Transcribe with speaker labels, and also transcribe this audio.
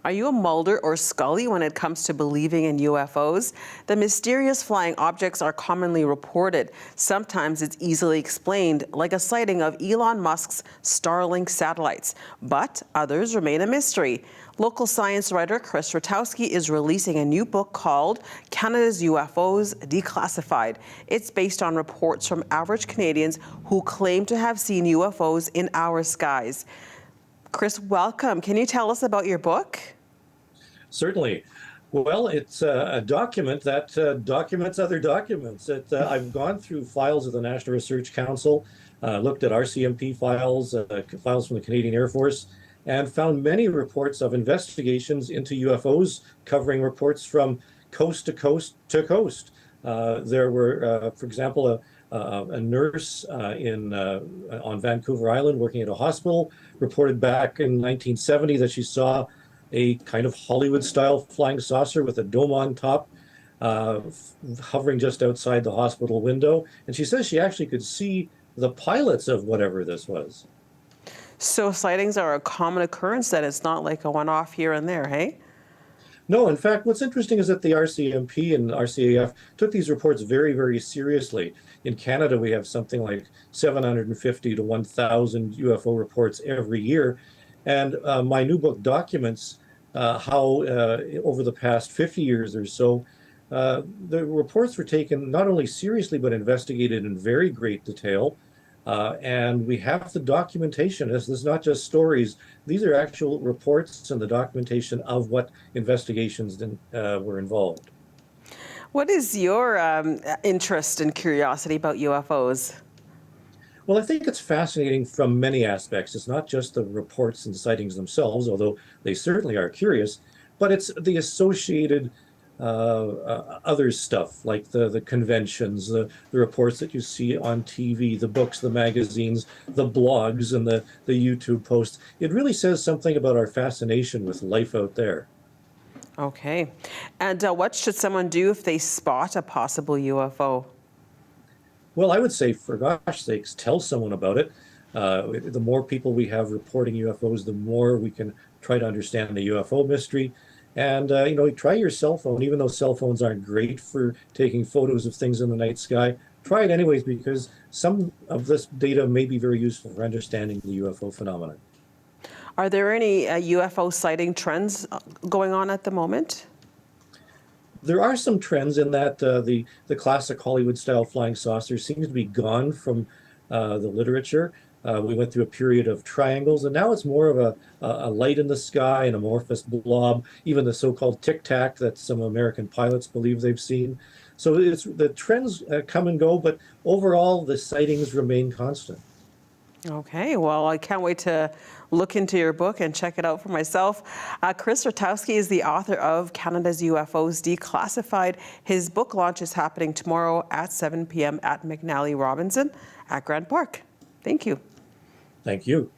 Speaker 1: Are you a Mulder or Scully when it comes to believing in UFOs? The mysterious flying objects are commonly reported. Sometimes it's easily explained, like a sighting of Elon Musk's Starlink satellites. But others remain a mystery. Local science writer Chris Rutkowski is releasing a new book called Canada's UFOs Declassified. It's based on reports from average Canadians who claim to have seen UFOs in our skies. Chris, welcome. Can you tell us about your book?
Speaker 2: Certainly. Well, it's a document that documents other documents. I've gone through files of the National Research Council, looked at RCMP files, files from the Canadian Air Force, and found many reports of investigations into UFOs, covering reports from coast to coast to coast. There were, for example, a nurse on Vancouver Island working at a hospital reported back in 1970 that she saw a kind of Hollywood-style flying saucer with a dome on top, hovering just outside the hospital window. And she says she actually could see the pilots of whatever this was.
Speaker 1: So sightings are a common occurrence then? It's not like a one-off here and there, hey?
Speaker 2: No, in fact, what's interesting is that the RCMP and RCAF took these reports very, very seriously. In Canada, we have something like 750 to 1,000 UFO reports every year. And my new book documents how over the past 50 years or so, the reports were taken not only seriously, but investigated in very great detail. And we have the documentation. This is not just stories. These are actual reports and the documentation of what investigations were involved.
Speaker 1: What is your interest and curiosity about UFOs?
Speaker 2: Well, I think it's fascinating from many aspects. It's not just the reports and sightings themselves, although they certainly are curious, but it's the associated other stuff, like the conventions, the reports that you see on TV, the books, the magazines, the blogs, and the YouTube posts. It really says something about our fascination with life out there.
Speaker 1: Okay. And what should someone do if they spot a possible UFO?
Speaker 2: Well, I would say, for gosh sakes, tell someone about it. The more people we have reporting UFOs, the more we can try to understand the UFO mystery. And, try your cell phone, even though cell phones aren't great for taking photos of things in the night sky. Try it anyways, because some of this data may be very useful for understanding the UFO phenomenon.
Speaker 1: Are there any UFO sighting trends going on at the moment?
Speaker 2: There are some trends in that the classic Hollywood-style flying saucer seems to be gone from the literature. We went through a period of triangles, and now it's more of a light in the sky, an amorphous blob, even the so-called tic-tac that some American pilots believe they've seen. So the trends come and go, but overall, the sightings remain constant.
Speaker 1: Okay, well, I can't wait to look into your book and check it out for myself. Chris Rutkowski is the author of Canada's UFOs Declassified. His book launch is happening tomorrow at 7 p.m. at McNally Robinson at Grant Park. Thank you.
Speaker 2: Thank you.